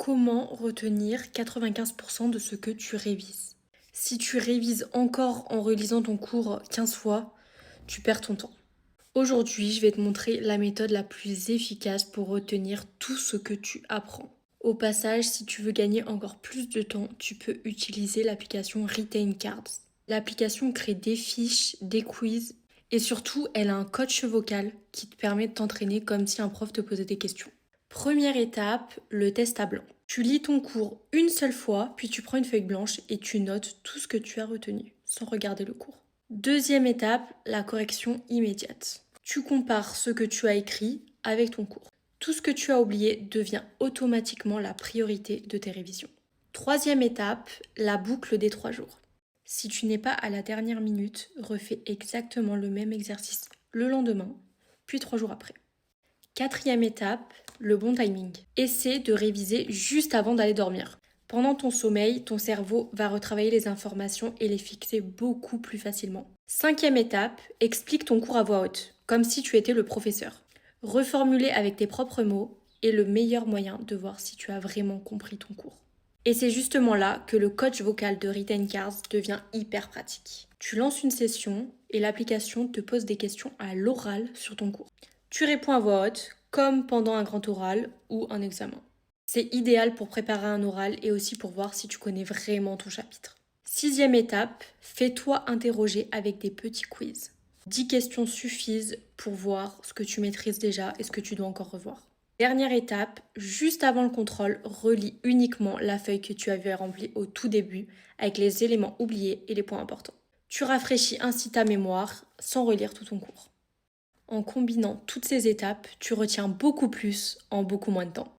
Comment retenir 95% de ce que tu révises? Si tu révises encore en relisant ton cours 15 fois, tu perds ton temps. Aujourd'hui, je vais te montrer la méthode la plus efficace pour retenir tout ce que tu apprends. Au passage, si tu veux gagner encore plus de temps, tu peux utiliser l'application Retain Cards. L'application crée des fiches, des quiz et surtout, elle a un coach vocal qui te permet de t'entraîner comme si un prof te posait des questions. Première étape, le test à blanc. Tu lis ton cours une seule fois, puis tu prends une feuille blanche et tu notes tout ce que tu as retenu, sans regarder le cours. Deuxième étape, la correction immédiate. Tu compares ce que tu as écrit avec ton cours. Tout ce que tu as oublié devient automatiquement la priorité de tes révisions. Troisième étape, la boucle des 3 jours. Si tu n'es pas à la dernière minute, refais exactement le même exercice le lendemain, puis 3 jours après. Quatrième étape, le bon timing. Essaie de réviser juste avant d'aller dormir. Pendant ton sommeil, ton cerveau va retravailler les informations et les fixer beaucoup plus facilement. Cinquième étape, explique ton cours à voix haute, comme si tu étais le professeur. Reformuler avec tes propres mots est le meilleur moyen de voir si tu as vraiment compris ton cours. Et c'est justement là que le coach vocal de Retain Cards devient hyper pratique. Tu lances une session et l'application te pose des questions à l'oral sur ton cours. Tu réponds à voix haute, comme pendant un grand oral ou un examen. C'est idéal pour préparer un oral et aussi pour voir si tu connais vraiment ton chapitre. Sixième étape, fais-toi interroger avec des petits quiz. 10 questions suffisent pour voir ce que tu maîtrises déjà et ce que tu dois encore revoir. Dernière étape, juste avant le contrôle, relis uniquement la feuille que tu avais remplie au tout début avec les éléments oubliés et les points importants. Tu rafraîchis ainsi ta mémoire sans relire tout ton cours. En combinant toutes ces étapes, tu retiens beaucoup plus en beaucoup moins de temps.